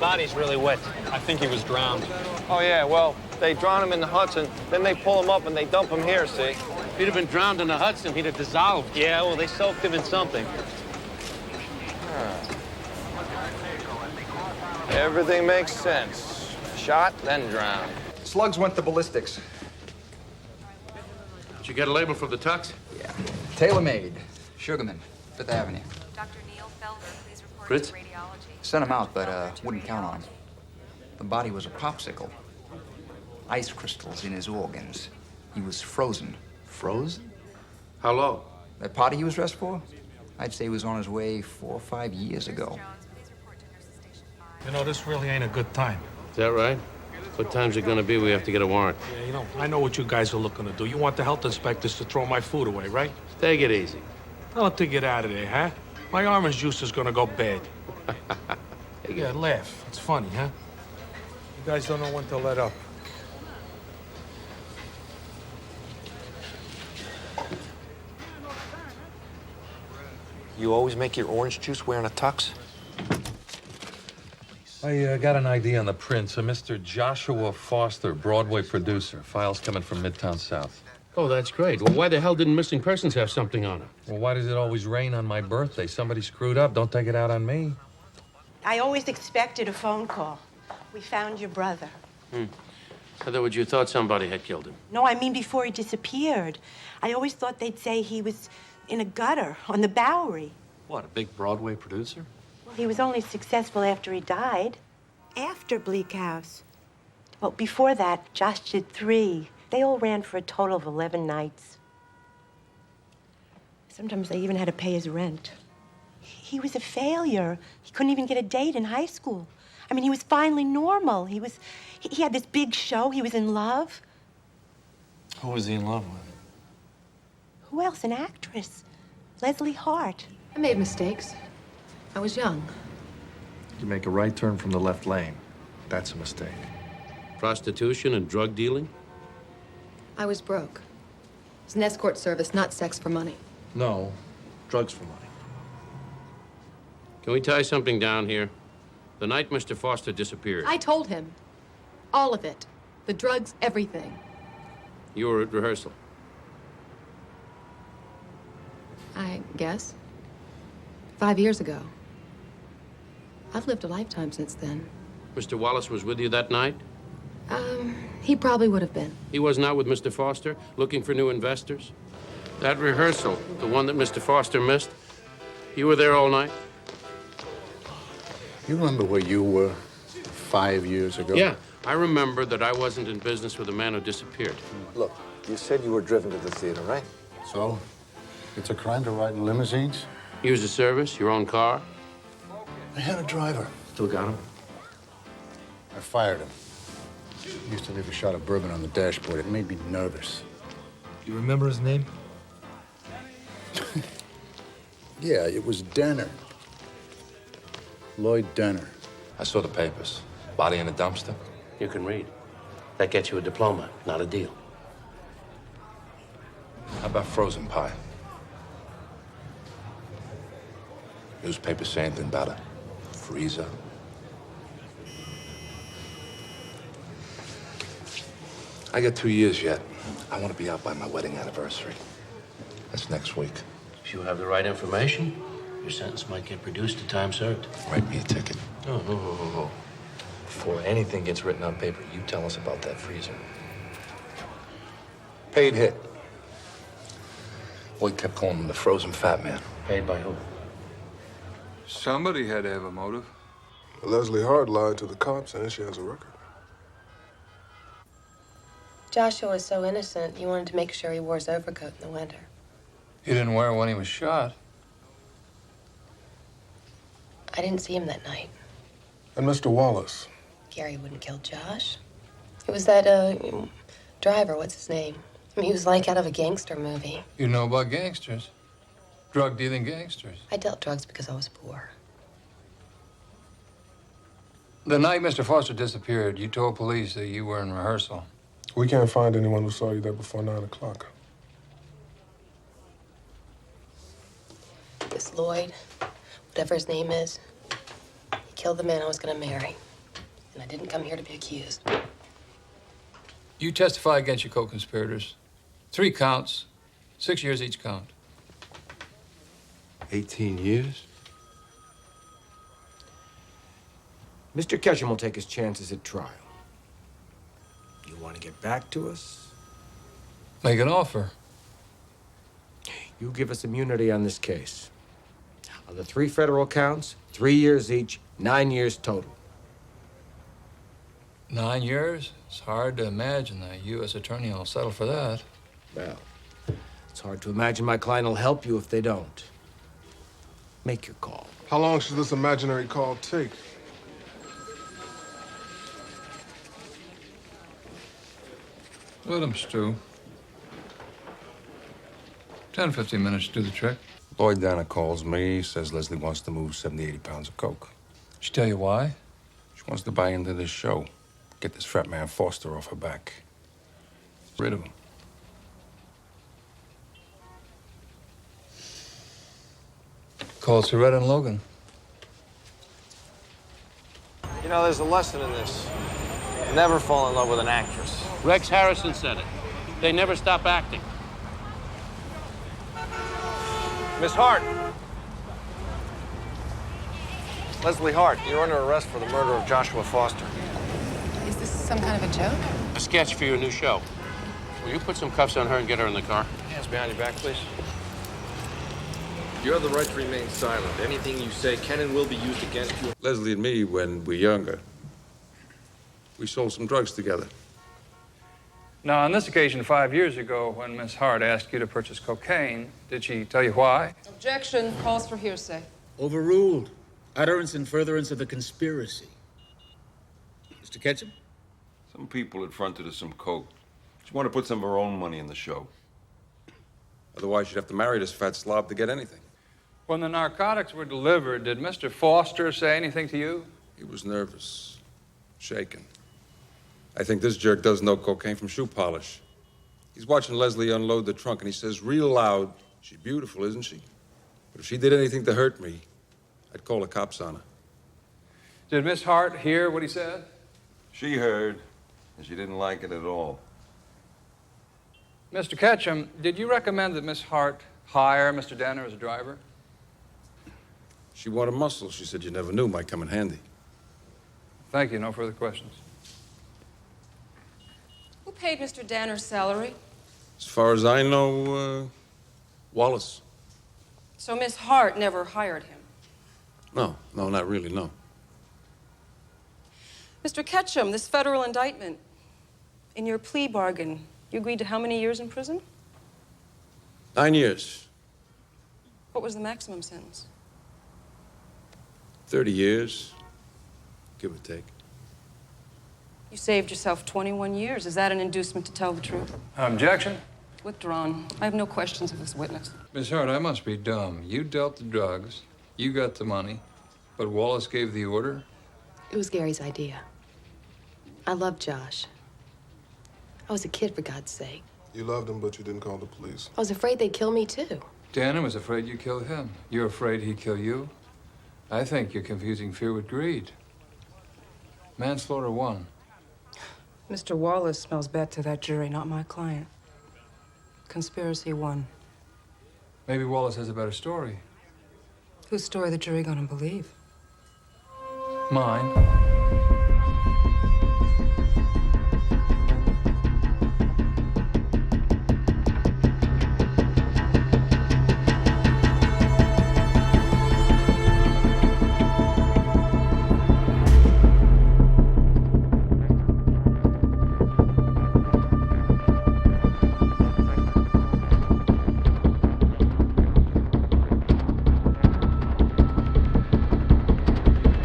body's really wet. I think he was drowned. Oh, yeah, well, they drown him in the Hudson, then they pull him up and they dump him here, see? If he'd have been drowned in the Hudson, he'd have dissolved. Yeah, well, they soaked him in something. Everything makes sense. Shot, then drowned. Slugs went to ballistics. Did you get a label for the tux? Yeah. Tailor-made. Sugarman, Fifth Avenue. Dr. Neil Felder, please report Fritz? to radiology. Sent him out, but wouldn't count on him. The body was a popsicle. Ice crystals in his organs. He was frozen. Frozen? How low? That party he was dressed for? I'd say he was on his way 4 or 5 years ago. Jones, please report to nurses station 5. You know, this really ain't a good time. Is that right? What time's it gonna be? We have to get a warrant. Yeah, you know, I know what you guys are looking to do. You want the health inspectors to throw my food away, right? Take it easy. Tell them to get out of there, huh? My orange juice is gonna go bad. Yeah, laugh. It's funny, huh? You guys don't know when to let up. You always make your orange juice wearing a tux? I got an idea on the prints. A Mr. Joshua Foster, Broadway producer. Files coming from Midtown South. Oh, that's great. Well, why the hell didn't missing persons have something on it? Well, why does it always rain on my birthday? Somebody screwed up. Don't take it out on me. I always expected a phone call. We found your brother. In other words, you thought somebody had killed him. No, I mean before he disappeared. I always thought they'd say he was in a gutter on the Bowery. What, a big Broadway producer? Well, he was only successful after he died. After Bleak House. Well, before that, Josh did 3. They all ran for a total of 11 nights. Sometimes they even had to pay his rent. He was a failure. He couldn't even get a date in high school. I mean, he was finally normal. He had this big show. He was in love. Who was he in love with? Who else? An actress. Leslie Hart. I made mistakes. I was young. You make a right turn from the left lane. That's a mistake. Prostitution and drug dealing? I was broke. It was an escort service, not sex for money. No, drugs for money. Can we tie something down here? The night Mr. Foster disappeared, I told him. All of it. The drugs, everything. you were at rehearsal. I guess. 5 years ago. I've lived a lifetime since then. Mr. Wallace was with you that night? He probably would have been. He was not with Mr. Foster, looking for new investors? That rehearsal, the one that Mr. Foster missed, you were there all night? You remember where you were 5 years ago? Yeah, I remember that I wasn't in business with a man who disappeared. Look, you said you were driven to the theater, right? So, it's a crime to ride in limousines? Use a service, your own car? I had a driver. Still got him? I fired him. He used to leave a shot of bourbon on the dashboard. It made me nervous. You remember his name? Yeah, it was Denner. Lloyd Denner. I saw the papers. Body in a dumpster. You can read. That gets you a diploma, not a deal. How about frozen pie? Newspapers say anything about a freezer. I got 2 years yet. I want to be out by my wedding anniversary. That's next week. If you have the right information, your sentence might get reduced to time served. Write me a ticket. Oh. Before anything gets written on paper, you tell us about that freezer. Paid hit. Lloyd kept calling him the frozen fat man. Paid by who? Somebody had to have a motive. Leslie Hart lied to the cops, and she has a record. Joshua was so innocent, you wanted to make sure he wore his overcoat in the winter. He didn't wear it when he was shot. I didn't see him that night. And Mr. Wallace. Gary wouldn't kill Josh. It was that, driver, what's his name? I mean, he was like out of a gangster movie. You know about gangsters. Drug-dealing gangsters. I dealt drugs because I was poor. The night Mr. Foster disappeared, you told police that you were in rehearsal. We can't find anyone who saw you there before 9 o'clock. This Lloyd, whatever his name is, he killed the man I was gonna marry. And I didn't come here to be accused. You testify against your co-conspirators. 3 counts, 6 years each count. 18 years? Mr. Ketchum will take his chances at trial. You want to get back to us? Make an offer. You give us immunity on this case. On the 3 federal counts, 3 years each, 9 years total. 9 years? It's hard to imagine a U.S. attorney will settle for that. Well, it's hard to imagine my client will help you if they don't. Make your call. How long should this imaginary call take? Let him stew. 10, 15 minutes to do the trick. Lloyd Dana calls me, says Leslie wants to move 70, 80 pounds of coke. She tell you why? She wants to buy into this show. Get this frat man Foster off her back. Rid of him. Call Cerreta and Logan. You know, there's a lesson in this. Never fall in love with an actress. Rex Harrison said it. They never stop acting. Miss Hart. Leslie Hart, you're under arrest for the murder of Joshua Foster. Is this some kind of a joke? A sketch for your new show. Will you put some cuffs on her and get her in the car? Hands behind your back, please. You have the right to remain silent. Anything you say can and will be used against you. Leslie and me, when we were younger, we sold some drugs together. Now, on this occasion, 5 years ago, when Miss Hart asked you to purchase cocaine, did she tell you why? Objection. Calls for hearsay. Overruled. Utterance in furtherance of the conspiracy. Mr. Ketchum? Some people had fronted us some coke. She wanted to put some of her own money in the show. Otherwise, you'd have to marry this fat slob to get anything. When the narcotics were delivered, did Mr. Foster say anything to you? He was nervous, shaken. I think this jerk doesn't know cocaine from shoe polish. He's watching Leslie unload the trunk, and he says real loud, "She's beautiful, isn't she? But if she did anything to hurt me, I'd call the cops on her." Did Miss Hart hear what he said? She heard, and she didn't like it at all. Mr. Ketchum, did you recommend that Miss Hart hire Mr. Danner as a driver? She wanted muscle. She said you never knew, might come in handy. Thank you. No further questions. Who paid Mr. Danner's salary? As far as I know, Wallace. So Miss Hart never hired him. No, not really, no. Mr. Ketchum, this federal indictment, in your plea bargain, you agreed to how many years in prison? 9 years. What was the maximum sentence? 30 years, give or take. You saved yourself 21 years. Is that an inducement to tell the truth? Objection. Withdrawn. I have no questions of this witness. Miss Hart, I must be dumb. You dealt the drugs, you got the money, but Wallace gave the order? It was Gary's idea. I loved Josh. I was a kid, for God's sake. You loved him, but you didn't call the police. I was afraid they'd kill me, too. Danner was afraid you'd kill him. You're afraid he'd kill you? I think you're confusing fear with greed. Manslaughter 1. Mr. Wallace smells bad to that jury, not my client. Conspiracy 1. Maybe Wallace has a better story. Whose story the jury gonna believe? Mine.